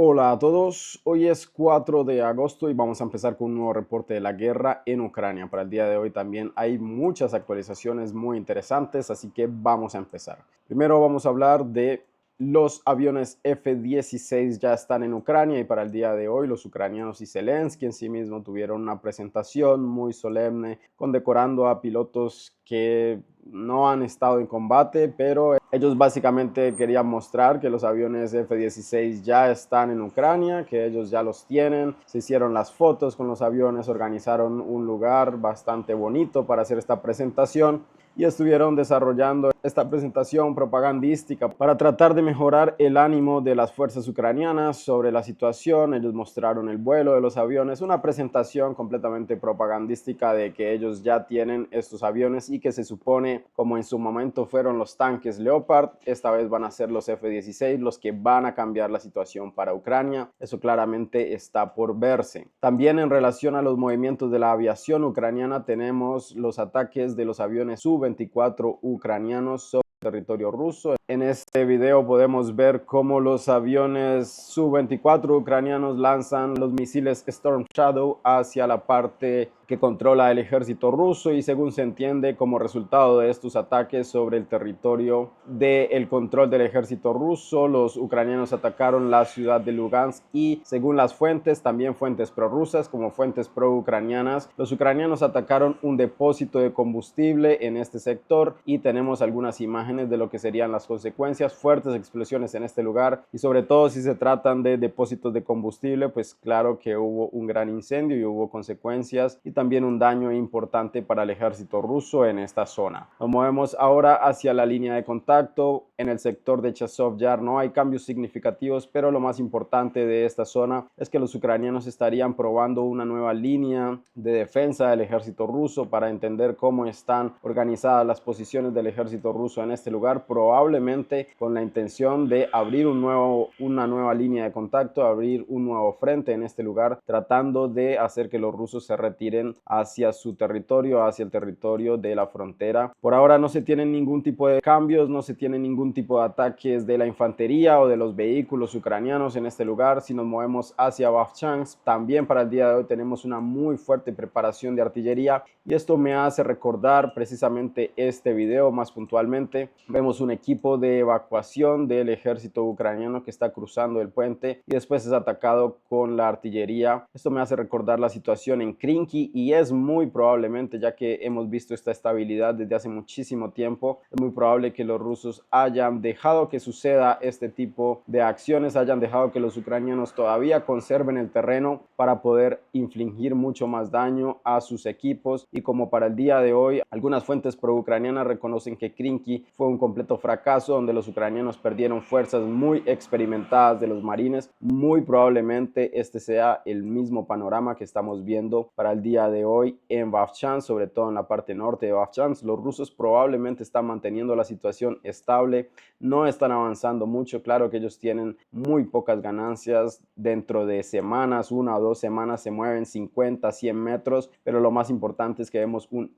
Hola a todos, hoy es 4 de agosto y vamos a empezar con un nuevo reporte de la guerra en Ucrania. Para el día de hoy también hay muchas actualizaciones muy interesantes, así que vamos a empezar. Primero vamos a hablar de los aviones F-16 ya están en Ucrania y para el día de hoy los ucranianos y Zelensky en sí mismo tuvieron una presentación muy solemne condecorando a pilotos que no han estado en combate, pero ellos básicamente querían mostrar que los aviones F-16 ya están en Ucrania, que ellos ya los tienen. Se hicieron las fotos con los aviones, organizaron un lugar bastante bonito para hacer esta presentación y estuvieron desarrollando esta presentación propagandística para tratar de mejorar el ánimo de las fuerzas ucranianas sobre la situación. Ellos mostraron el vuelo de los aviones, una presentación completamente propagandística de que ellos ya tienen estos aviones y que se supone, como en su momento fueron los tanques Leopard, esta vez van a ser los F-16 los que van a cambiar la situación para Ucrania. Eso claramente está por verse. También en relación a los movimientos de la aviación ucraniana tenemos los ataques de los aviones Su-24 ucranianos sobre territorio ruso. En este video podemos ver cómo los aviones Su-24 ucranianos lanzan los misiles Storm Shadow hacia la parte que controla el ejército ruso y según se entiende como resultado de estos ataques sobre el territorio del control del ejército ruso, los ucranianos atacaron la ciudad de Lugansk y según las fuentes, también fuentes prorrusas como fuentes pro-ucranianas, los ucranianos atacaron un depósito de combustible en este sector y tenemos algunas imágenes de lo que serían las consecuencias, fuertes explosiones en este lugar y sobre todo si se tratan de depósitos de combustible, pues claro que hubo un gran incendio y hubo consecuencias y también un daño importante para el ejército ruso en esta zona. Nos movemos ahora hacia la línea de contacto. En el sector de Chazov Yar no hay cambios significativos, pero lo más importante de esta zona es que los ucranianos estarían probando una nueva línea de defensa del ejército ruso para entender cómo están organizadas las posiciones del ejército ruso en este lugar, probablemente con la intención de abrir una nueva línea de contacto, abrir un nuevo frente en este lugar, tratando de hacer que los rusos se retiren hacia su territorio, hacia el territorio de la frontera. Por ahora no se tienen ningún tipo de cambios, no se tiene ningún tipo de ataques de la infantería o de los vehículos ucranianos en este lugar. Si nos movemos hacia Vovchansk, también para el día de hoy tenemos una muy fuerte preparación de artillería y esto me hace recordar precisamente este video más puntualmente. Vemos un equipo de evacuación del ejército ucraniano que está cruzando el puente y después es atacado con la artillería. Esto me hace recordar la situación en Krinky y es muy probablemente, ya que hemos visto esta estabilidad desde hace muchísimo tiempo, es muy probable que los rusos hayan dejado que suceda este tipo de acciones, hayan dejado que los ucranianos todavía conserven el terreno para poder infligir mucho más daño a sus equipos. Y como para el día de hoy, algunas fuentes pro-ucranianas reconocen que Krinky fue un completo fracaso, donde los ucranianos perdieron fuerzas muy experimentadas de los marines. Muy probablemente este sea el mismo panorama que estamos viendo para el día de hoy en Vovchansk, sobre todo en la parte norte de Vovchansk. Los rusos probablemente están manteniendo la situación estable, no están avanzando mucho. Claro que ellos tienen muy pocas ganancias, dentro de semanas, 1 o 2 semanas se mueven 50, 100 metros, pero lo más importante es que vemos un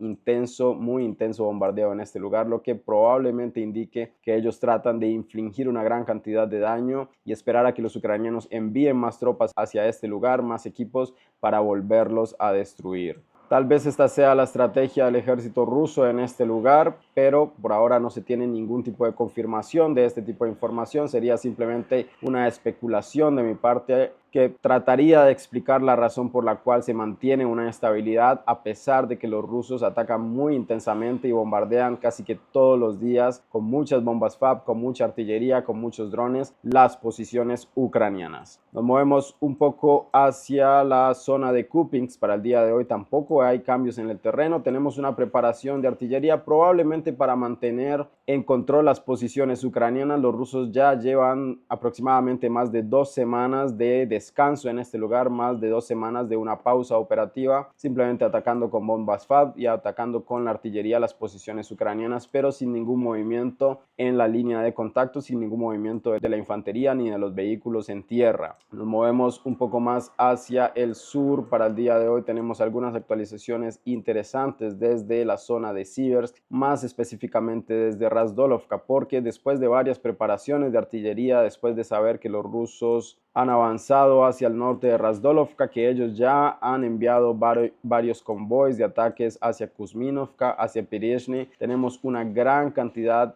muy intenso bombardeo en este lugar, lo que probablemente indique que ellos tratan de infligir una gran cantidad de daño y esperar a que los ucranianos envíen más tropas hacia este lugar, más equipos para volverlos a destruir. Tal vez esta sea la estrategia del ejército ruso en este lugar, pero por ahora no se tiene ningún tipo de confirmación de este tipo de información. Sería simplemente una especulación de mi parte que trataría de explicar la razón por la cual se mantiene una estabilidad a pesar de que los rusos atacan muy intensamente y bombardean casi que todos los días con muchas bombas FAB, con mucha artillería, con muchos drones, las posiciones ucranianas. Nos movemos un poco hacia la zona de Kupiansk. Para el día de hoy tampoco hay cambios en el terreno. Tenemos una preparación de artillería probablemente para mantener en control las posiciones ucranianas. Los rusos ya llevan aproximadamente más de 2 semanas de descanso en este lugar, más de 2 semanas de una pausa operativa, simplemente atacando con bombas FAB y atacando con la artillería las posiciones ucranianas, pero sin ningún movimiento en la línea de contacto, sin ningún movimiento de la infantería ni de los vehículos en tierra. Nos movemos un poco más hacia el sur. Para el día de hoy tenemos algunas actualizaciones interesantes desde la zona de Siversk, más específicamente desde Razdolovka, porque después de varias preparaciones de artillería, después de saber que los rusos han avanzado hacia el norte de Razdolovka, que ellos ya han enviado varios convoys de ataques hacia Kuzminovka, hacia Perezhny, tenemos una gran cantidad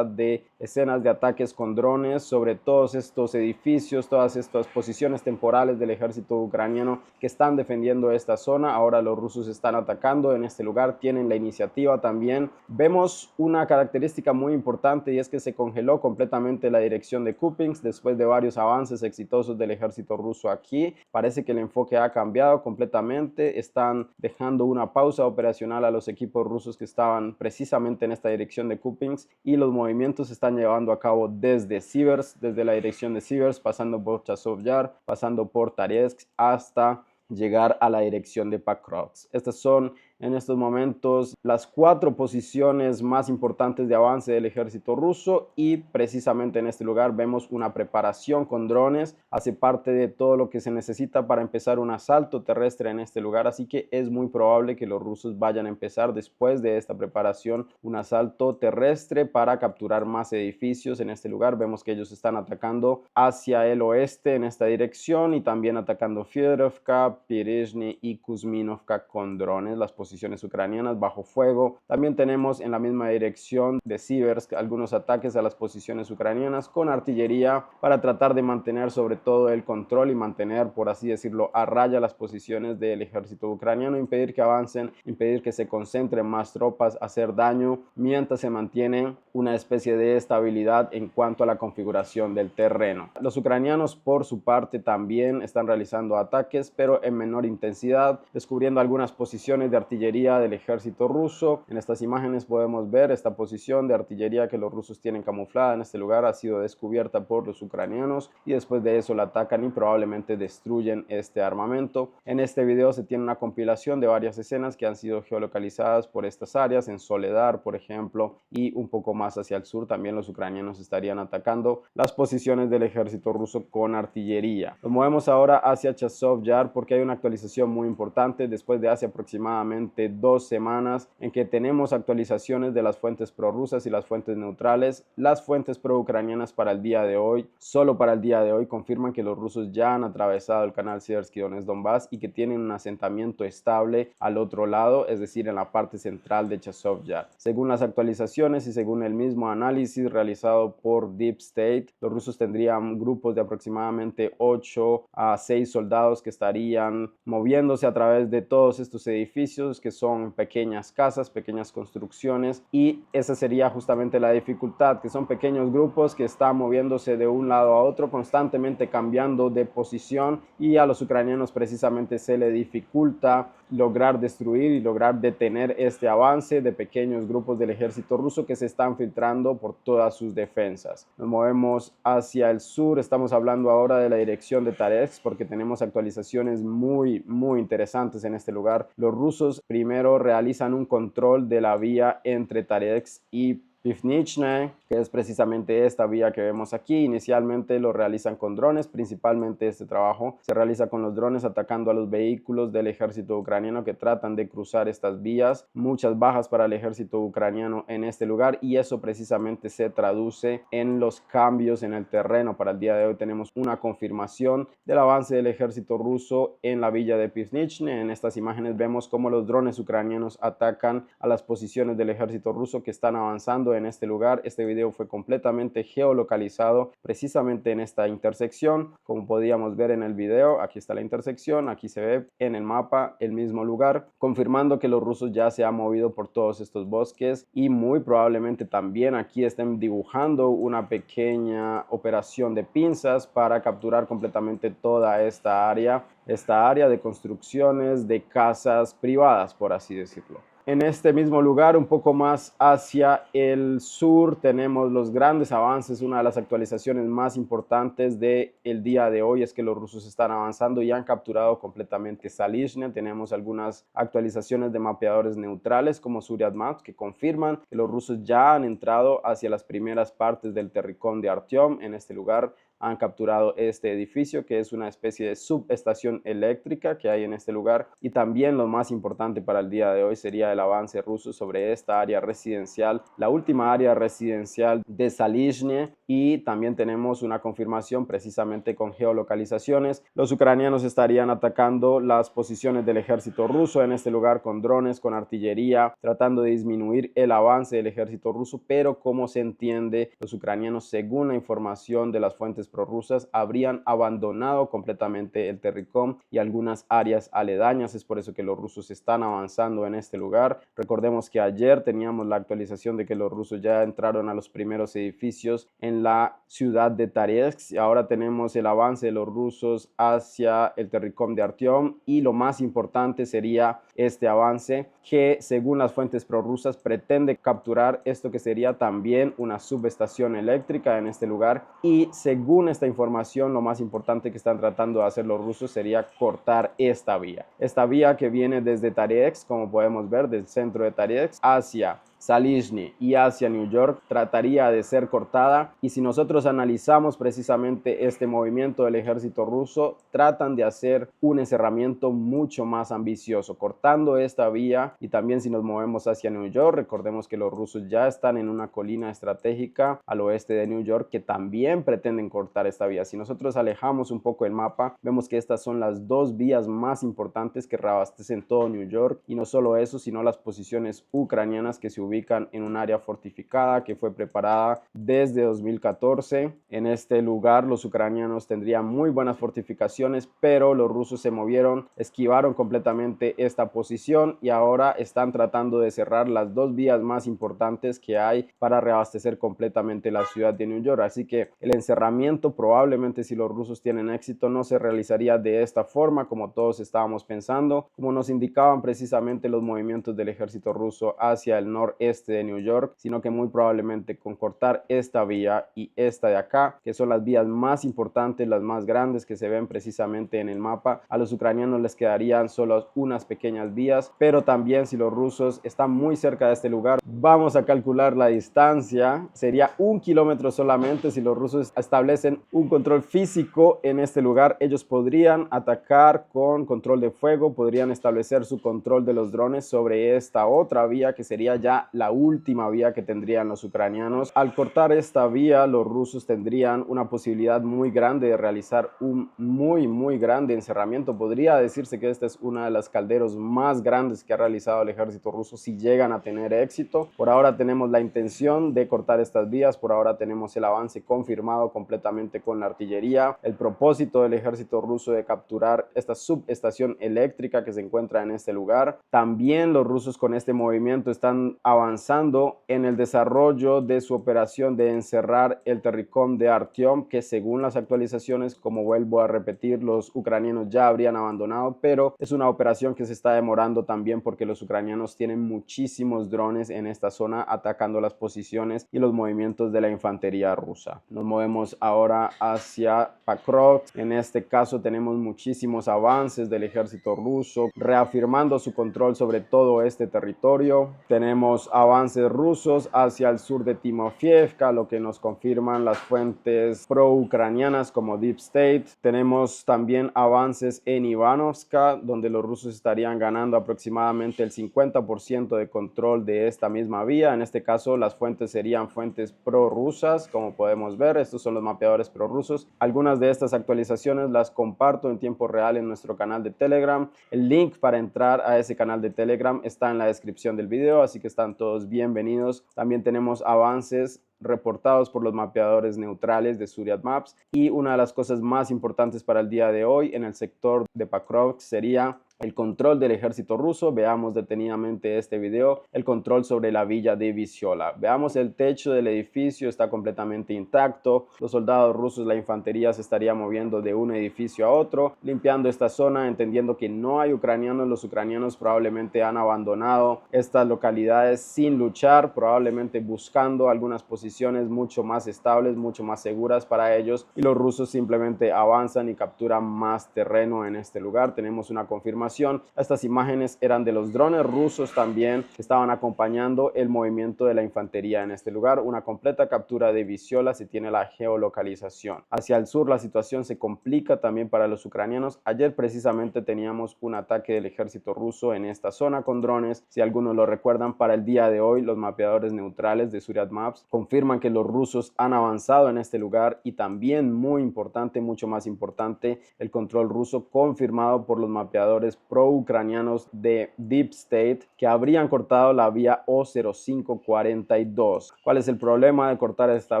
de escenas de ataques con drones sobre todos estos edificios, todas estas posiciones temporales del ejército ucraniano que están defendiendo esta zona. Ahora los rusos están atacando en este lugar, tienen la iniciativa también. Vemos una característica muy importante y es que se congeló completamente la dirección de Kupiansk después de varios avances exitosos del ejército ruso aquí. Parece que el enfoque ha cambiado completamente, están dejando una pausa operacional a los equipos rusos que estaban precisamente en esta dirección de Kupiansk y los movimientos se están llevando a cabo desde Siversk, desde la dirección de Siversk, pasando por Chazov Yar, pasando por Taretsk hasta llegar a la dirección de Pakrovsk. Estas son en estos momentos las 4 posiciones más importantes de avance del ejército ruso y precisamente en este lugar vemos una preparación con drones, hace parte de todo lo que se necesita para empezar un asalto terrestre en este lugar, así que es muy probable que los rusos vayan a empezar después de esta preparación un asalto terrestre para capturar más edificios en este lugar. Vemos que ellos están atacando hacia el oeste en esta dirección y también atacando Fyodorovka, Perezhny y Kuzminovka con drones, las posiciones ucranianas bajo fuego. También tenemos en la misma dirección de Siversk algunos ataques a las posiciones ucranianas con artillería para tratar de mantener sobre todo el control y mantener, por así decirlo, a raya las posiciones del ejército ucraniano, impedir que avancen, impedir que se concentren más tropas, hacer daño mientras se mantiene una especie de estabilidad en cuanto a la configuración del terreno. Los ucranianos por su parte también están realizando ataques, pero en menor intensidad, descubriendo algunas posiciones de artillería del ejército ruso. En estas imágenes podemos ver esta posición de artillería que los rusos tienen camuflada en este lugar, ha sido descubierta por los ucranianos y después de eso la atacan y probablemente destruyen este armamento. En este video se tiene una compilación de varias escenas que han sido geolocalizadas por estas áreas, en Soledar por ejemplo, y un poco más hacia el sur también los ucranianos estarían atacando las posiciones del ejército ruso con artillería. Nos movemos ahora hacia Chazov Yar porque hay una actualización muy importante después de hace aproximadamente 2 semanas en que tenemos actualizaciones de las fuentes prorrusas y las fuentes neutrales. Las fuentes pro-ucranianas para el día de hoy, solo para el día de hoy, confirman que los rusos ya han atravesado el canal Siversky Donetsk-Donbass y que tienen un asentamiento estable al otro lado, es decir, en la parte central de Chazov Yar. Según las actualizaciones y según el mismo análisis realizado por Deep State, los rusos tendrían grupos de aproximadamente 8 a 6 soldados que estarían moviéndose a través de todos estos edificios que son pequeñas casas, pequeñas construcciones, y esa sería justamente la dificultad, que son pequeños grupos que están moviéndose de un lado a otro, constantemente cambiando de posición, y a los ucranianos precisamente se le dificulta lograr destruir y lograr detener este avance de pequeños grupos del ejército ruso que se están filtrando por todas sus defensas. Nos movemos hacia el sur, estamos hablando ahora de la dirección de Taretsk porque tenemos actualizaciones muy interesantes en este lugar. Los rusos primero realizan un control de la vía entre Taretsk y Pivnichne, que es precisamente esta vía que vemos aquí. Inicialmente lo realizan con drones, principalmente este trabajo se realiza con los drones atacando a los vehículos del ejército ucraniano que tratan de cruzar estas vías. Muchas bajas para el ejército ucraniano en este lugar y eso precisamente se traduce en los cambios en el terreno. Para el día de hoy tenemos una confirmación del avance del ejército ruso en la villa de Pivnichne. En estas imágenes vemos cómo los drones ucranianos atacan a las posiciones del ejército ruso que están avanzando en este lugar. Este video fue completamente geolocalizado precisamente en esta intersección. Como podíamos ver en el video, aquí está la intersección, aquí se ve en el mapa el mismo lugar, confirmando que los rusos ya se han movido por todos estos bosques y muy probablemente también aquí estén dibujando una pequeña operación de pinzas para capturar completamente toda esta área de construcciones de casas privadas, por así decirlo. En este mismo lugar, un poco más hacia el sur, tenemos los grandes avances. Una de las actualizaciones más importantes del día de hoy es que los rusos están avanzando y han capturado completamente Zalizhne. Tenemos algunas actualizaciones de mapeadores neutrales como Suryat Maps que confirman que los rusos ya han entrado hacia las primeras partes del Terricón de Artyom. En este lugar han capturado este edificio, que es una especie de subestación eléctrica que hay en este lugar. Y también lo más importante para el día de hoy sería el avance ruso sobre esta área residencial, la última área residencial de Zalizhne. Y también tenemos una confirmación precisamente con geolocalizaciones. Los ucranianos estarían atacando las posiciones del ejército ruso en este lugar con drones, con artillería, tratando de disminuir el avance del ejército ruso. Pero como se entiende, los ucranianos, según la información de las fuentes prorrusas, habrían abandonado completamente el Terricom y algunas áreas aledañas. Es por eso que los rusos están avanzando en este lugar. Recordemos que ayer teníamos la actualización de que los rusos ya entraron a los primeros edificios en la ciudad de Taretsk y ahora tenemos el avance de los rusos hacia el Terricom de Artyom. Y lo más importante sería este avance que, según las fuentes prorrusas, pretende capturar esto que sería también una subestación eléctrica en este lugar. Y según esta información, lo más importante que están tratando de hacer los rusos sería cortar esta vía que viene desde Taretsk, como podemos ver, del centro de Taretsk hacia Zalizhne y hacia New York, trataría de ser cortada. Y si nosotros analizamos precisamente este movimiento del ejército ruso, tratan de hacer un encerramiento mucho más ambicioso, cortando esta vía. Y también si nos movemos hacia New York, recordemos que los rusos ya están en una colina estratégica al oeste de New York que también pretenden cortar esta vía. Si nosotros alejamos un poco el mapa, vemos que estas son las dos vías más importantes que reabastecen todo New York. Y no solo eso, sino las posiciones ucranianas que se ubican en un área fortificada que fue preparada desde 2014. En este lugar los ucranianos tendrían muy buenas fortificaciones, pero los rusos se movieron, esquivaron completamente esta posición y ahora están tratando de cerrar las dos vías más importantes que hay para reabastecer completamente la ciudad de New York. Así que el encerramiento probablemente, si los rusos tienen éxito, no se realizaría de esta forma como todos estábamos pensando, como nos indicaban precisamente los movimientos del ejército ruso hacia el noreste de New York, sino que muy probablemente con cortar esta vía y esta de acá, que son las vías más importantes, las más grandes que se ven precisamente en el mapa, a los ucranianos les quedarían solo unas pequeñas vías. Pero también, si los rusos están muy cerca de este lugar, vamos a calcular la distancia, sería 1 kilómetro solamente. Si los rusos establecen un control físico en este lugar, ellos podrían atacar con control de fuego, podrían establecer su control de los drones sobre esta otra vía que sería ya la última vía que tendrían los ucranianos. Al cortar esta vía, los rusos tendrían una posibilidad muy grande de realizar un muy grande encerramiento. Podría decirse que esta es una de las calderos más grandes que ha realizado el ejército ruso si llegan a tener éxito. Por ahora tenemos la intención de cortar estas vías, por ahora tenemos el avance confirmado completamente con la artillería, el propósito del ejército ruso de capturar esta subestación eléctrica que se encuentra en este lugar. También los rusos con este movimiento están avanzando en el desarrollo de su operación de encerrar el Terricom de Artyom, que según las actualizaciones, como vuelvo a repetir, los ucranianos ya habrían abandonado, pero es una operación que se está demorando también porque los ucranianos tienen muchísimos drones en esta zona atacando las posiciones y los movimientos de la infantería rusa. Nos movemos ahora hacia Pakrovsk. En este caso tenemos muchísimos avances del ejército ruso reafirmando su control sobre todo este territorio. Tenemos avances rusos hacia el sur de Timofeevka, lo que nos confirman las fuentes pro-ucranianas como Deep State. Tenemos también avances en Ivanovska, donde los rusos estarían ganando aproximadamente el 50% de control de esta misma vía. En este caso, las fuentes serían fuentes prorrusas, como podemos ver. Estos son los mapeadores prorrusos. Algunas de estas actualizaciones las comparto en tiempo real en nuestro canal de Telegram. El link para entrar a ese canal de Telegram está en la descripción del video, así que están todos bienvenidos. También tenemos avances reportados por los mapeadores neutrales de Suryat Maps. Y una de las cosas más importantes para el día de hoy en el sector de Pakrovsk sería el control del ejército ruso. Veamos detenidamente este video, el control sobre la villa de Visiola. Veamos el techo del edificio, está completamente intacto. Los soldados rusos, la infantería se estaría moviendo de un edificio a otro, limpiando esta zona, entendiendo que no hay ucranianos. Los ucranianos probablemente han abandonado estas localidades sin luchar, probablemente buscando algunas posiciones mucho más estables, mucho más seguras para ellos, y los rusos simplemente avanzan y capturan más terreno en este lugar. Tenemos una confirmación. Estas imágenes eran de los drones rusos también que estaban acompañando el movimiento de la infantería en este lugar. Una completa captura de Visiola, se tiene la geolocalización. Hacia el sur la situación se complica también para los ucranianos. Ayer precisamente teníamos un ataque del ejército ruso en esta zona con drones. Si algunos lo recuerdan, para el día de hoy los mapeadores neutrales de Zuriat Maps confirman que los rusos han avanzado en este lugar, y también muy importante, mucho más importante, el control ruso confirmado por los mapeadores pro-ucranianos de Deep State que habrían cortado la vía O0542. ¿Cuál es el problema de cortar esta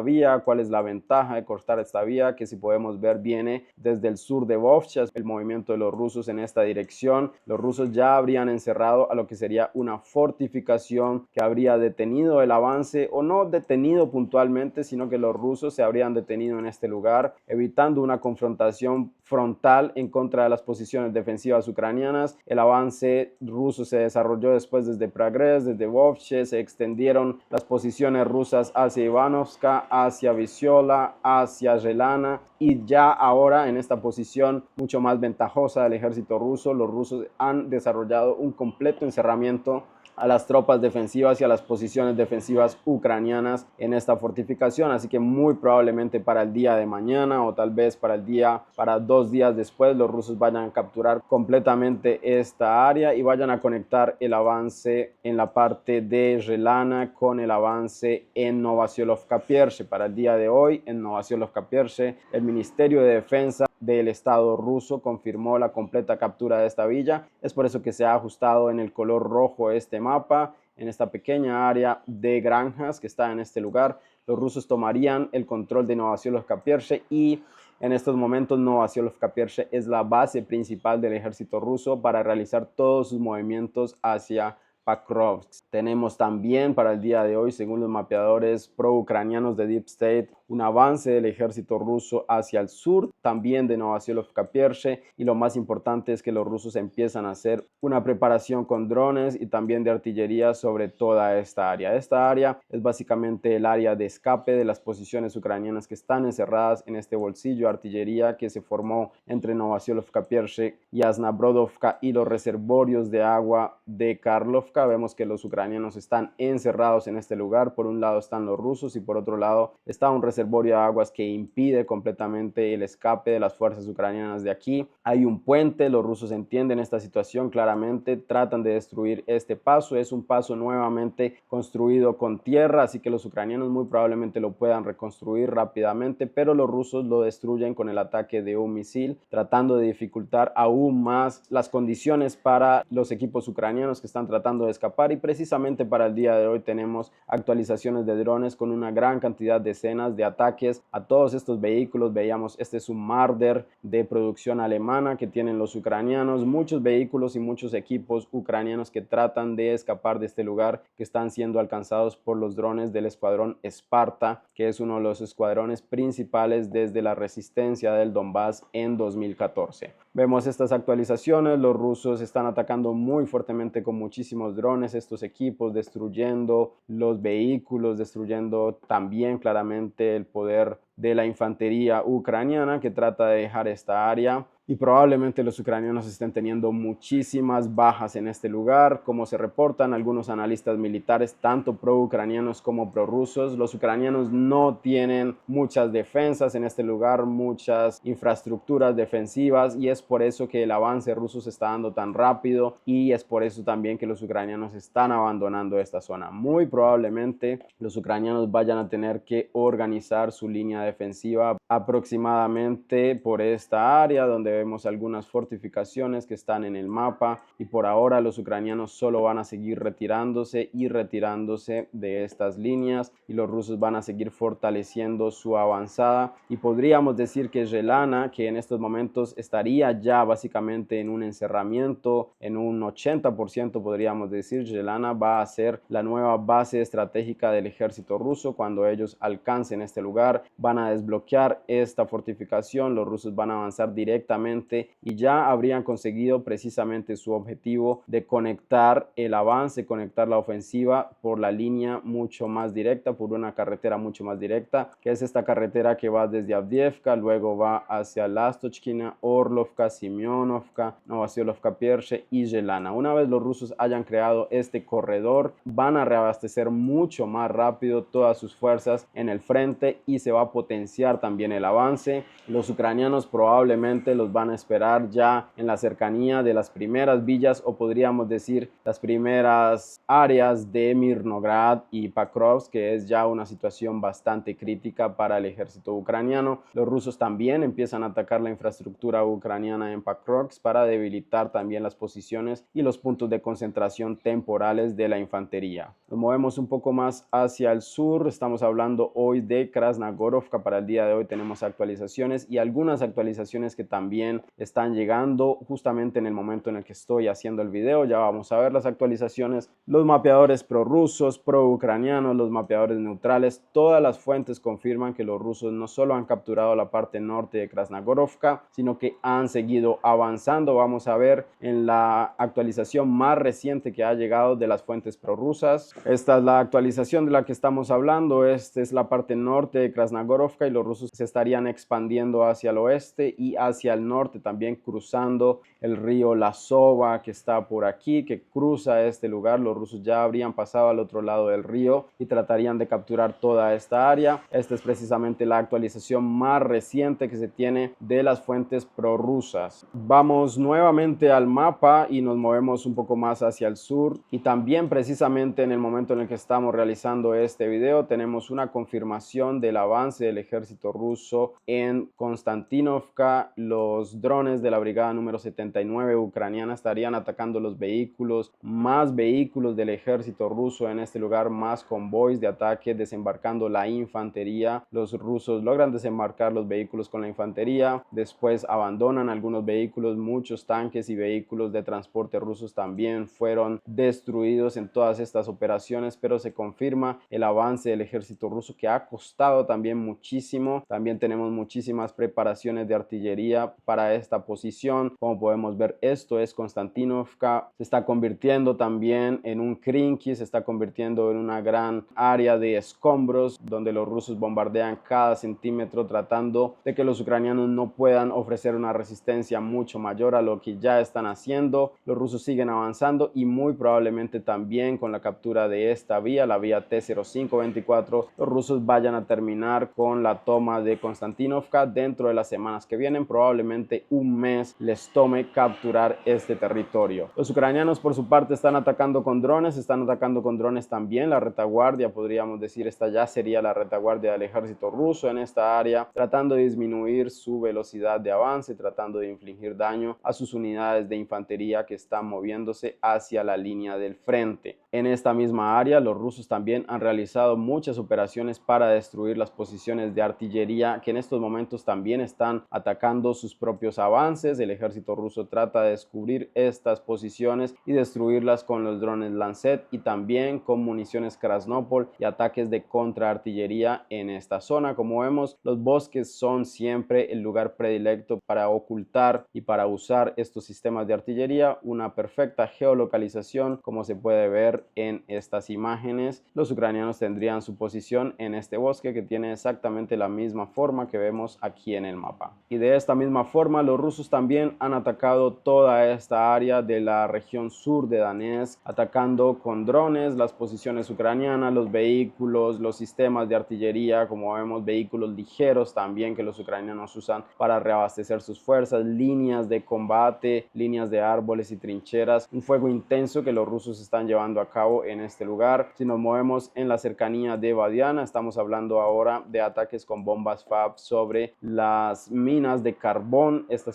vía? ¿Cuál es la ventaja de cortar esta vía? Que, si podemos ver, viene desde el sur de Vovcha, el movimiento de los rusos en esta dirección. Los rusos ya habrían encerrado a lo que sería una fortificación que habría detenido el avance, o no detenido puntualmente, sino que los rusos se habrían detenido en este lugar, evitando una confrontación frontal en contra de las posiciones defensivas ucranianas. El avance ruso se desarrolló después desde Progress, desde Vovche, se extendieron las posiciones rusas hacia Ivanovska, hacia Visiola, hacia Relana, y ya ahora en esta posición mucho más ventajosa del ejército ruso, los rusos han desarrollado un completo encerramiento a las tropas defensivas y a las posiciones defensivas ucranianas en esta fortificación. Así que muy probablemente para el día de mañana, o tal vez para 2 días después, los rusos vayan a capturar completamente esta área y vayan a conectar el avance en la parte de Relana con el avance en Novasiolov-Kapierche. Para el día de hoy, en Novasiolov-Kapierche, el Ministerio de Defensa del Estado ruso confirmó la completa captura de esta villa. Es por eso que se ha ajustado en el color rojo este mapa. En esta pequeña área de granjas que está en este lugar, los rusos tomarían el control de Novasiolov-Kapierche, y en estos momentos Novasiolov-Kapierche es la base principal del ejército ruso para realizar todos sus movimientos hacia Pakrovsk. Tenemos también para el día de hoy, según los mapeadores pro-ucranianos de Deep State, un avance del ejército ruso hacia el sur, también de Novasiolov-Kapierche, y lo más importante es que los rusos empiezan a hacer una preparación con drones y también de artillería sobre toda esta área. Esta área es básicamente el área de escape de las posiciones ucranianas que están encerradas en este bolsillo de artillería que se formó entre Novasiolov-Kapierche y Asnabrodovka y los reservorios de agua de Karlovka. Vemos que los ucranianos están encerrados en este lugar. Por un lado están los rusos y por otro lado está un reservorio de aguas que impide completamente el escape de las fuerzas ucranianas de aquí. Hay un puente, los rusos entienden esta situación claramente, tratan de destruir este paso. Es un paso nuevamente construido con tierra, así que los ucranianos muy probablemente lo puedan reconstruir rápidamente, pero los rusos lo destruyen con el ataque de un misil, tratando de dificultar aún más las condiciones para los equipos ucranianos que están tratando de escapar. Y precisamente para el día de hoy tenemos actualizaciones de drones con una gran cantidad de escenas de ataques a todos estos vehículos. Veíamos, este es un Marder de producción alemana que tienen los ucranianos, muchos vehículos y muchos equipos ucranianos que tratan de escapar de este lugar, que están siendo alcanzados por los drones del escuadrón Esparta, que es uno de los escuadrones principales desde la resistencia del Donbass en 2014. Vemos estas actualizaciones, los rusos están atacando muy fuertemente con muchísimos drones estos equipos, destruyendo los vehículos, destruyendo también claramente el poder de la infantería ucraniana que trata de dejar esta área. Y probablemente los ucranianos estén teniendo muchísimas bajas en este lugar, como se reportan algunos analistas militares, tanto pro-ucranianos como pro-rusos. Los ucranianos no tienen muchas defensas en este lugar, muchas infraestructuras defensivas, y es por eso que el avance ruso se está dando tan rápido, y es por eso también que los ucranianos están abandonando esta zona. Muy probablemente los ucranianos vayan a tener que organizar su línea defensiva aproximadamente por esta área, donde vemos algunas fortificaciones que están en el mapa y por ahora los ucranianos solo van a seguir retirándose y retirándose de estas líneas y los rusos van a seguir fortaleciendo su avanzada y podríamos decir que Zhelana, que en estos momentos estaría ya básicamente en un encerramiento, en un 80% podríamos decir, Zhelana va a ser la nueva base estratégica del ejército ruso. Cuando ellos alcancen este lugar van a desbloquear esta fortificación, los rusos van a avanzar directamente y ya habrían conseguido precisamente su objetivo de conectar el avance, conectar la ofensiva por la línea mucho más directa, por una carretera mucho más directa, que es esta carretera que va desde Avdiivka, luego va hacia Lastochkina, Orlovka, Semyonovka, Novosilovka Pierche y Zhelana. Una vez los rusos hayan creado este corredor, van a reabastecer mucho más rápido todas sus fuerzas en el frente y se va a potenciar también el avance. Los ucranianos probablemente los van a esperar ya en la cercanía de las primeras villas o podríamos decir las primeras áreas de Mirnograd y Pakrovsk, que es ya una situación bastante crítica para el ejército ucraniano. Los rusos también empiezan a atacar la infraestructura ucraniana en Pakrovsk para debilitar también las posiciones y los puntos de concentración temporales de la infantería. Nos movemos un poco más hacia el sur, estamos hablando hoy de Krasnogorovka. Para el día de hoy tenemos actualizaciones y algunas actualizaciones que también están llegando justamente en el momento en el que estoy haciendo el video. Ya vamos a ver las actualizaciones, los mapeadores prorrusos, pro-ucranianos, los mapeadores neutrales, todas las fuentes confirman que los rusos no solo han capturado la parte norte de Krasnogorovka, sino que han seguido avanzando. Vamos a ver en la actualización más reciente que ha llegado de las fuentes prorrusas. Esta es la actualización de la que estamos hablando. Esta es la parte norte de Krasnogorovka y los rusos se estarían expandiendo hacia el oeste y hacia el norte, también cruzando el río Lazova que está por aquí, que cruza este lugar. Los rusos ya habrían pasado al otro lado del río y tratarían de capturar toda esta área. Esta es precisamente la actualización más reciente que se tiene de las fuentes prorrusas. Vamos nuevamente al mapa y nos movemos un poco más hacia el sur y también precisamente en el momento en el que estamos realizando este video tenemos una confirmación del avance del ejército ruso en Konstantinovka. Los drones de la brigada número 79 ucraniana estarían atacando los vehículos, más vehículos del ejército ruso en este lugar, más convoys de ataque, desembarcando la infantería. Los rusos logran desembarcar los vehículos con la infantería, después abandonan algunos vehículos, muchos tanques y vehículos de transporte rusos también fueron destruidos en todas estas operaciones, pero se confirma el avance del ejército ruso, que ha costado también muchísimo. También tenemos muchísimas preparaciones de artillería para esta posición. Como podemos ver, esto es Konstantinovka, se está convirtiendo también en un Krinky, se está convirtiendo en una gran área de escombros donde los rusos bombardean cada centímetro tratando de que los ucranianos no puedan ofrecer una resistencia mucho mayor a lo que ya están haciendo. Los rusos siguen avanzando y muy probablemente también con la captura de esta vía, la vía T-0524, los rusos vayan a terminar con la toma de Konstantinovka dentro de las semanas que vienen. Probablemente un mes les tome capturar este territorio. Los ucranianos por su parte están atacando con drones también la retaguardia, podríamos decir, esta ya sería la retaguardia del ejército ruso en esta área, tratando de disminuir su velocidad de avance, tratando de infligir daño a sus unidades de infantería que están moviéndose hacia la línea del frente. En esta misma área, los rusos también han realizado muchas operaciones para destruir las posiciones de artillería que en estos momentos también están atacando sus propios avances. El ejército ruso trata de descubrir estas posiciones y destruirlas con los drones Lancet y también con municiones Krasnopol y ataques de contraartillería en esta zona. Como vemos, los bosques son siempre el lugar predilecto para ocultar y para usar estos sistemas de artillería. Una perfecta geolocalización, como se puede ver en estas imágenes. Los ucranianos tendrían su posición en este bosque que tiene exactamente la misma forma que vemos aquí en el mapa. Y de esta misma forma, los rusos también han atacado toda esta área de la región sur de Donetsk, atacando con drones las posiciones ucranianas, los vehículos, los sistemas de artillería, como vemos, vehículos ligeros también que los ucranianos usan para reabastecer sus fuerzas, líneas de combate, líneas de árboles y trincheras. Un fuego intenso que los rusos están llevando a cabo en este lugar. Si nos movemos en la cercanía de Badiana, estamos hablando ahora de ataques con bombas FAB sobre las minas de carbón carbón. Esta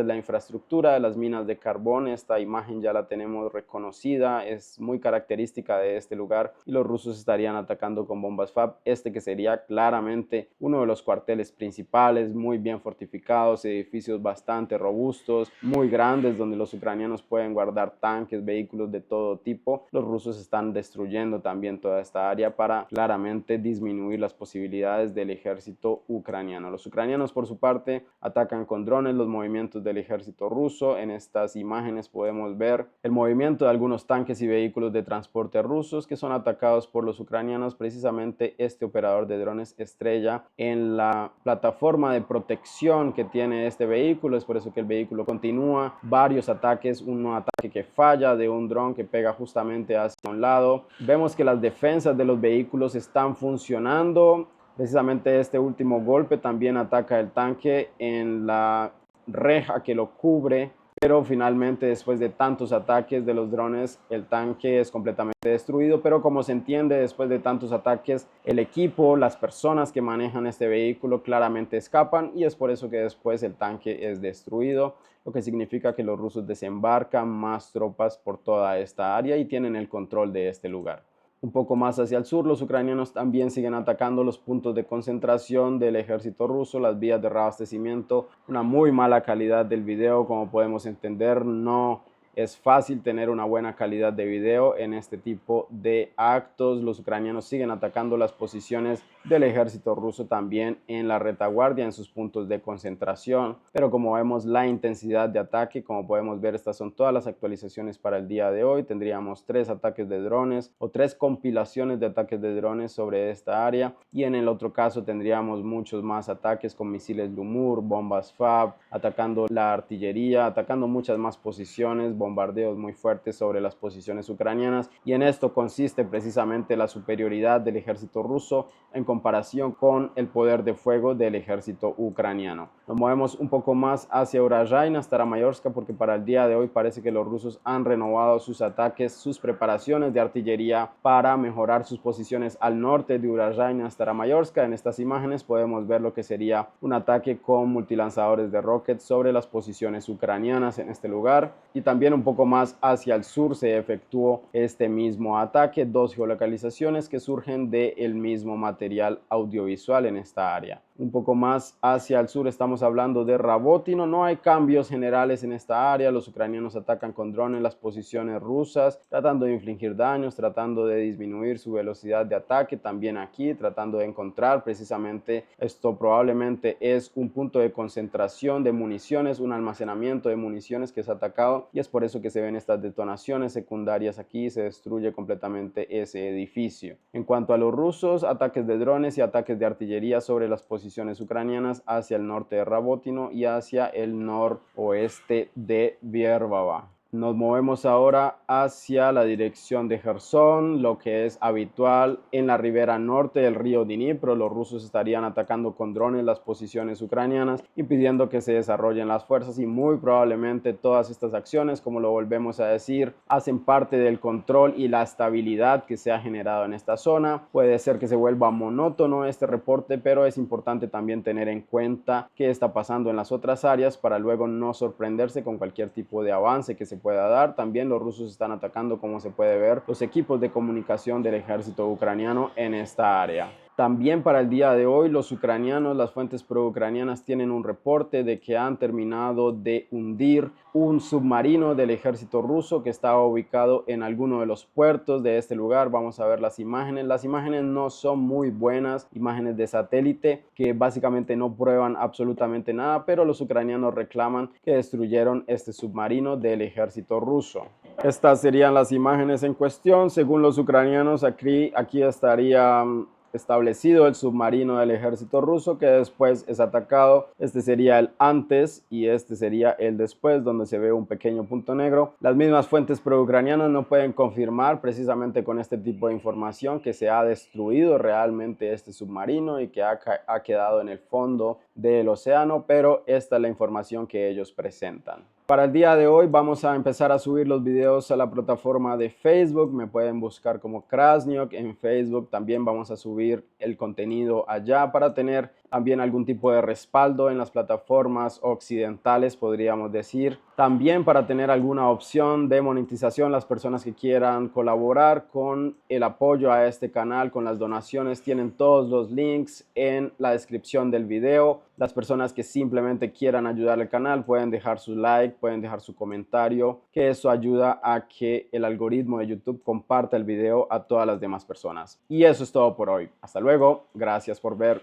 es la infraestructura de las minas de carbón. Esta imagen ya la tenemos reconocida, es muy característica de este lugar y los rusos estarían atacando con bombas FAB. Que sería claramente uno de los cuarteles principales, muy bien fortificados, edificios bastante robustos, muy grandes, donde los ucranianos pueden guardar tanques, vehículos de todo tipo. Los rusos están destruyendo también toda esta área para claramente disminuir las posibilidades del ejército ucraniano. Los ucranianos, por su parte, atacan con drones los movimientos del ejército ruso. En estas imágenes podemos ver el movimiento de algunos tanques y vehículos de transporte rusos que son atacados por los ucranianos. Precisamente este operador de drones estrella en la plataforma de protección que tiene este vehículo. Es por eso que el vehículo continúa. Varios ataques, un ataque que falla de un dron que pega justamente hacia un lado. Vemos que las defensas de los vehículos están funcionando. Precisamente este último golpe también ataca el tanque en la reja que lo cubre, pero finalmente después de tantos ataques de los drones el tanque es completamente destruido. Pero como se entiende, después de tantos ataques el equipo, las personas que manejan este vehículo claramente escapan y es por eso que después el tanque es destruido, lo que significa que los rusos desembarcan más tropas por toda esta área y tienen el control de este lugar. Un poco más hacia el sur, los ucranianos también siguen atacando los puntos de concentración del ejército ruso, las vías de reabastecimiento. Una muy mala calidad del video, como podemos entender. No es fácil tener una buena calidad de video en este tipo de actos. Los ucranianos siguen atacando las posiciones del ejército ruso también en la retaguardia, en sus puntos de concentración. Pero como vemos la intensidad de ataque, como podemos ver, estas son todas las actualizaciones para el día de hoy. Tendríamos 3 ataques de drones o 3 compilaciones de ataques de drones sobre esta área. Y en el otro caso tendríamos muchos más ataques con misiles Lumur, bombas FAB, atacando la artillería, atacando muchas más posiciones, bombardeos muy fuertes sobre las posiciones ucranianas. Y en esto consiste precisamente la superioridad del ejército ruso en comparación con el poder de fuego del ejército ucraniano. Nos movemos un poco más hacia Urayna, Staramayorsk, porque para el día de hoy parece que los rusos han renovado sus ataques, sus preparaciones de artillería para mejorar sus posiciones al norte de Urayna, Staramayorsk. En estas imágenes podemos ver lo que sería un ataque con multilanzadores de rockets sobre las posiciones ucranianas en este lugar. Y también un poco más hacia el sur se efectuó este mismo ataque, 2 geolocalizaciones que surgen del mismo material audiovisual en esta área. Un poco más hacia el sur estamos hablando de Rabotino. No hay cambios generales en esta área. Los ucranianos atacan con drones las posiciones rusas, tratando de infligir daños, tratando de disminuir su velocidad de ataque. También aquí tratando de encontrar precisamente esto, probablemente es un punto de concentración de municiones, un almacenamiento de municiones que es atacado, y es por eso que se ven estas detonaciones secundarias aquí. Se destruye completamente ese edificio. En cuanto a los rusos, ataques de drones y ataques de artillería sobre las posiciones ucranianas hacia el norte de Rabotino y hacia el noroeste de Viervava. Nos movemos ahora hacia la dirección de Jersón, lo que es habitual en la ribera norte del río Dnipro. Los rusos estarían atacando con drones las posiciones ucranianas, impidiendo que se desarrollen las fuerzas, y muy probablemente todas estas acciones, como lo volvemos a decir, hacen parte del control y la estabilidad que se ha generado en esta zona. Puede ser que se vuelva monótono este reporte, pero es importante también tener en cuenta qué está pasando en las otras áreas para luego no sorprenderse con cualquier tipo de avance que se pueda dar. También los rusos están atacando, como se puede ver, los equipos de comunicación del ejército ucraniano en esta área. También para el día de hoy los ucranianos, las fuentes pro-ucranianas tienen un reporte de que han terminado de hundir un submarino del ejército ruso que estaba ubicado en alguno de los puertos de este lugar. Vamos a ver las imágenes. Las imágenes no son muy buenas, imágenes de satélite que básicamente no prueban absolutamente nada, pero los ucranianos reclaman que destruyeron este submarino del ejército ruso. Estas serían las imágenes en cuestión. Según los ucranianos, aquí estaría establecido el submarino del ejército ruso, que después es atacado. Este sería el antes y este sería el después, donde se ve un pequeño punto negro. Las mismas fuentes pro-ucranianas no pueden confirmar precisamente con este tipo de información que se ha destruido realmente este submarino y que ha quedado en el fondo del océano, pero esta es la información que ellos presentan. Para el día de hoy vamos a empezar a subir los videos a la plataforma de Facebook. Me pueden buscar como Krasniok en Facebook. También vamos a subir el contenido allá para tener también algún tipo de respaldo en las plataformas occidentales, podríamos decir. También para tener alguna opción de monetización, las personas que quieran colaborar con el apoyo a este canal, con las donaciones, tienen todos los links en la descripción del video. Las personas que simplemente quieran ayudar al canal pueden dejar su like, pueden dejar su comentario, que eso ayuda a que el algoritmo de YouTube comparta el video a todas las demás personas. Y eso es todo por hoy. Hasta luego. Gracias por ver.